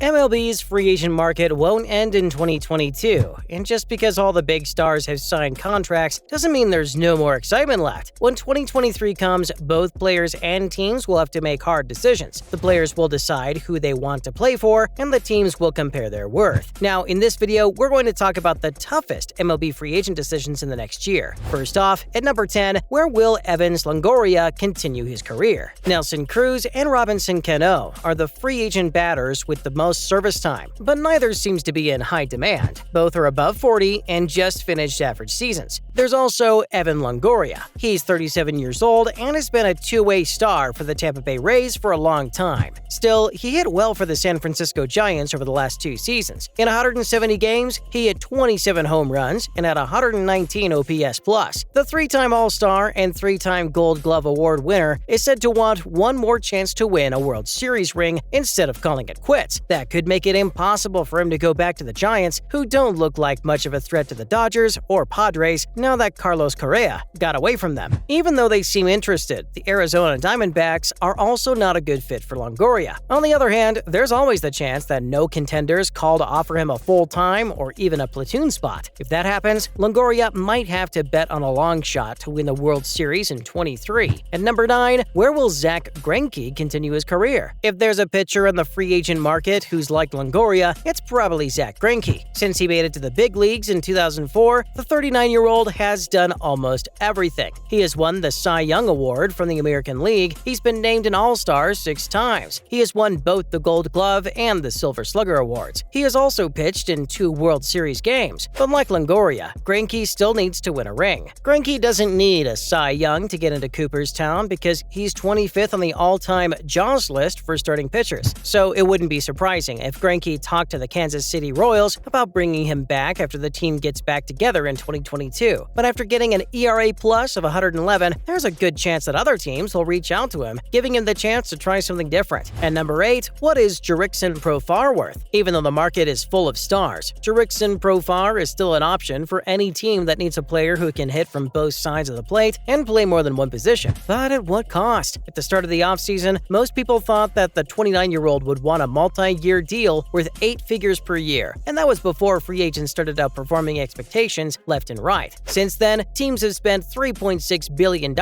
MLB's free agent market won't end in 2022, and just because all the big stars have signed contracts doesn't mean there's no more excitement left. When 2023 comes, both players and teams will have to make hard decisions. The players will decide who they want to play for, and the teams will compare their worth. Now, in this video, we're going to talk about the toughest MLB free agent decisions in the next year. First off, at number 10, where will Evans Longoria continue his career? Nelson Cruz and Robinson Cano are the free agent batters with the most service time, but neither seems to be in high demand. Both are above 40 and just finished average seasons. There's also Evan Longoria. He's 37 years old and has been a two-way star for the Tampa Bay Rays for a long time. Still, he hit well for the San Francisco Giants over the last two seasons. In 170 games, he hit 27 home runs and had 119 OPS+. The three-time All-Star and three-time Gold Glove Award winner is said to want one more chance to win a World Series ring instead of calling it quits. That could make it impossible for him to go back to the Giants, who don't look like much of a threat to the Dodgers or Padres now that Carlos Correa got away from them. Even though they seem interested, the Arizona Diamondbacks are also not a good fit for Longoria. On the other hand, there's always the chance that no contenders call to offer him a full-time or even a platoon spot. If that happens, Longoria might have to bet on a long shot to win the World Series in 23. At number 9, where will Zach Greinke continue his career? If there's a pitcher in the free agent market who's like Longoria, it's probably Zach Greinke. Since he made it to the big leagues in 2004, the 39-year-old has done almost everything. He has won the Cy Young Award from the American League. He's been named an All-Star 6 times. He has won both the Gold Glove and the Silver Slugger Awards. He has also pitched in 2 World Series games. But like Longoria, Greinke still needs to win a ring. Greinke doesn't need a Cy Young to get into Cooperstown because he's 25th on the all-time Jaws list for starting pitchers. So it wouldn't be surprising if Greinke talked to the Kansas City Royals about bringing him back after the team gets back together in 2022. But after getting an ERA plus of 111, there's a good chance that other teams will reach out to him, giving him the chance to try something different. At number 8, what is Jurickson Profar worth? Even though the market is full of stars, Jurickson Profar is still an option for any team that needs a player who can hit from both sides of the plate and play more than one position. But at what cost? At the start of the offseason, most people thought that the 29-year-old would want a multi-year deal worth 8 figures per year, and that was before free agents started outperforming expectations left and right. Since then, teams have spent $3.6 billion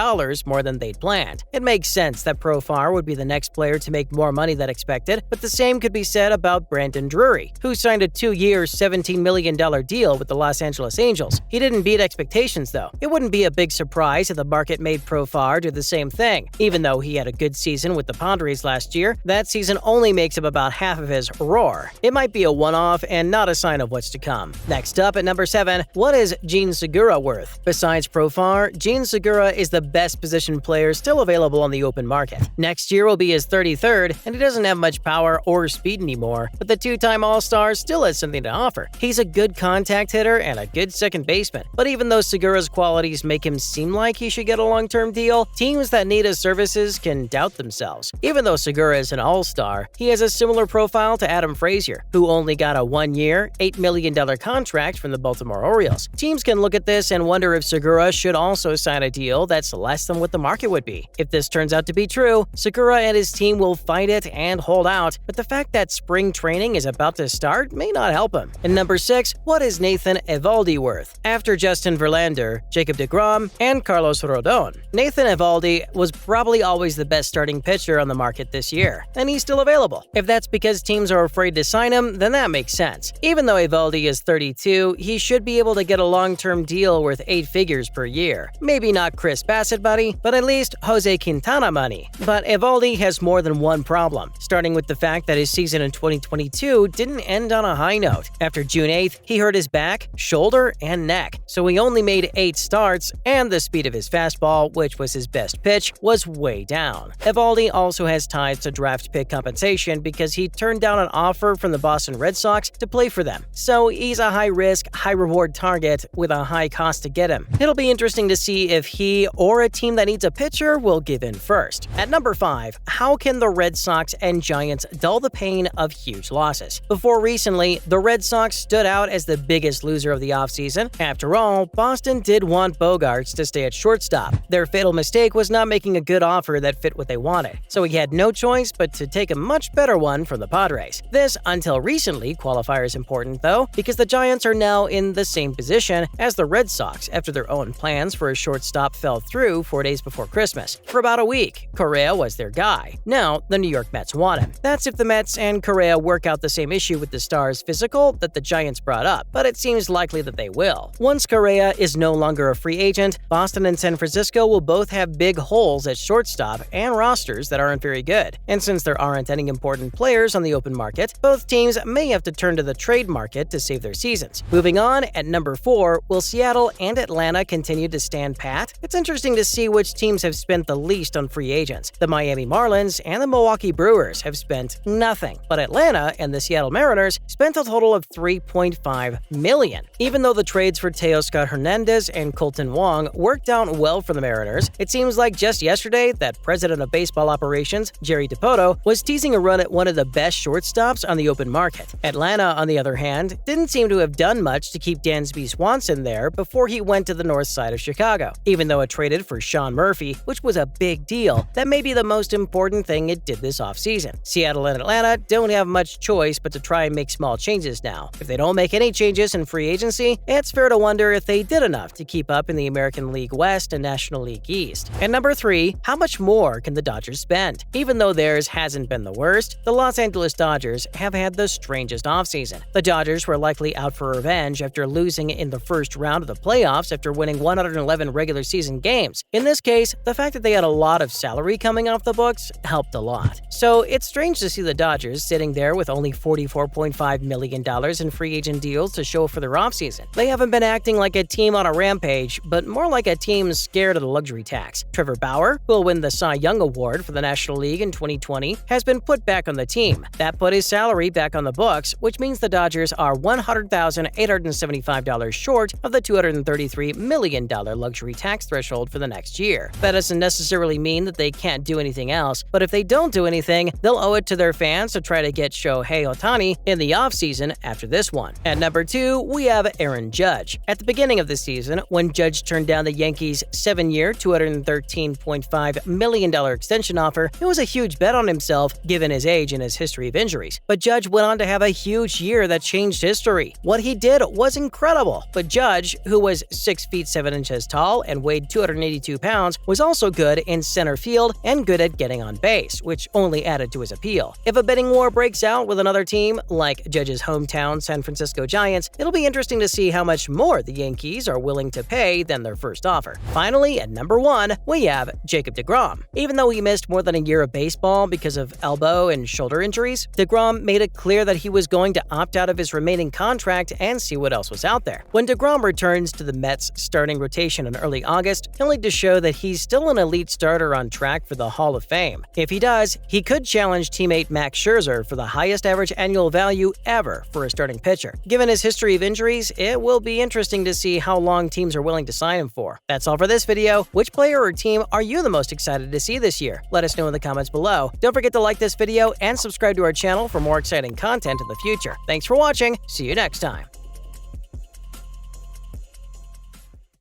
more than they'd planned. It makes sense that Profar would be the next player to make more money than expected, but the same could be said about Brandon Drury, who signed a 2-year, $17 million deal with the Los Angeles Angels. He didn't beat expectations, though. It wouldn't be a big surprise if the market made Profar do the same thing. Even though he had a good season with the Padres last year, that season only makes up about half of his roar. It might be a one-off and not a sign of what's to come. Next up at number 7, what is Jean Segura worth? Besides Profar, Jean Segura is the best position player still available on the open market. Next year will be his 33rd, and he doesn't have much power or speed anymore, but the 2-time All-Star still has something to offer. He's a good contact hitter and a good second baseman, but even though Segura's qualities make him seem like he should get a long-term deal, teams that need his services can doubt themselves. Even though Segura is an All-Star, he has a similar profile to Adam Frazier, who only got a 1-year, $8 million contract from the Baltimore Orioles. Teams can look at this and wonder if Segura should also sign a deal that's less than what the market would be. If this turns out to be true, Segura and his team will fight it and hold out, but the fact that spring training is about to start may not help him. And number 6, what is Nathan Eovaldi worth? After Justin Verlander, Jacob deGrom, and Carlos Rodon, Nathan Eovaldi was probably always the best starting pitcher on the market this year, and he's still available. If that's because teams are afraid to sign him, then that makes sense. Even though Eovaldi is 32, he should be able to get a long-term deal worth 8 figures per year. Maybe not Chris Bassett money, but at least Jose Quintana money. But Eovaldi has more than one problem, starting with the fact that his season in 2022 didn't end on a high note. After June 8th, he hurt his back, shoulder, and neck, so he only made 8 starts, and the speed of his fastball, which was his best pitch, was way down. Eovaldi also has ties to draft pick compensation because he turned down an offer from the Boston Red Sox to play for them. So he's a high-risk, high-reward target with a high cost to get him. It'll be interesting to see if he or a team that needs a pitcher will give in first. At number 5, how can the Red Sox and Giants dull the pain of huge losses? Before recently, the Red Sox stood out as the biggest loser of the offseason. After all, Boston did want Bogarts to stay at shortstop. Their fatal mistake was not making a good offer that fit what they wanted, so he had no choice but to take a much better one from the Padres. Padres. This, until recently, qualifier is important though, because the Giants are now in the same position as the Red Sox after their own plans for a shortstop fell through 4 days before Christmas. For about a week, Correa was their guy. Now, the New York Mets want him. That's if the Mets and Correa work out the same issue with the Stars' physical that the Giants brought up, but it seems likely that they will. Once Correa is no longer a free agent, Boston and San Francisco will both have big holes at shortstop and rosters that aren't very good. And since there aren't any important players on the open market, both teams may have to turn to the trade market to save their seasons. Moving on, at number 4, will Seattle and Atlanta continue to stand pat? It's interesting to see which teams have spent the least on free agents. The Miami Marlins and the Milwaukee Brewers have spent nothing, but Atlanta and the Seattle Mariners spent a total of $3.5 million. Even though the trades for Teoscar Hernandez and Colton Wong worked out well for the Mariners, it seems like just yesterday that president of baseball operations, Jerry DiPoto, was teasing a run at one of the best shortstops on the open market. Atlanta, on the other hand, didn't seem to have done much to keep Dansby Swanson there before he went to the north side of Chicago. Even though it traded for Sean Murphy, which was a big deal, that may be the most important thing it did this offseason. Seattle and Atlanta don't have much choice but to try and make small changes now. If they don't make any changes in free agency, it's fair to wonder if they did enough to keep up in the American League West and National League East. And number 3, how much more can the Dodgers spend? Even though theirs hasn't been the worst, the Los Angeles Dodgers have had the strangest offseason. The Dodgers were likely out for revenge after losing in the first round of the playoffs after winning 111 regular season games. In this case, the fact that they had a lot of salary coming off the books helped a lot. So it's strange to see the Dodgers sitting there with only $44.5 million in free agent deals to show for their offseason. They haven't been acting like a team on a rampage, but more like a team scared of the luxury tax. Trevor Bauer, who will win the Cy Young Award for the National League in 2020, has been put back on the team. That put his salary back on the books, which means the Dodgers are $100,875 short of the $233 million luxury tax threshold for the next year. That doesn't necessarily mean that they can't do anything else, but if they don't do anything, they'll owe it to their fans to try to get Shohei Ohtani in the offseason after this one. At number 2, we have Aaron Judge. At the beginning of the season, when Judge turned down the Yankees' 7-year, $213.5 million extension offer, it was a huge bet on himself given his age and his history of injuries. But Judge went on to have a huge year that changed history. What he did was incredible, but Judge, who was 6 feet 7 inches tall and weighed 282 pounds, was also good in center field and good at getting on base, which only added to his appeal. If a bidding war breaks out with another team, like Judge's hometown San Francisco Giants, it'll be interesting to see how much more the Yankees are willing to pay than their first offer. Finally, at number 1, we have Jacob deGrom. Even though he missed more than a year of baseball because of elbow and shoulder injuries, deGrom made it clear that he was going to opt out of his remaining contract and see what else was out there. When deGrom returns to the Mets starting rotation in early August, he'll need to show that he's still an elite starter on track for the Hall of Fame. If he does, he could challenge teammate Max Scherzer for the highest average annual value ever for a starting pitcher. Given his history of injuries, it will be interesting to see how long teams are willing to sign him for. That's all for this video. Which player or team are you the most excited to see this year? Let us know in the comments below. Don't forget to like this video and subscribe to our channel for more exciting content in the future. Thanks for watching. See you next time.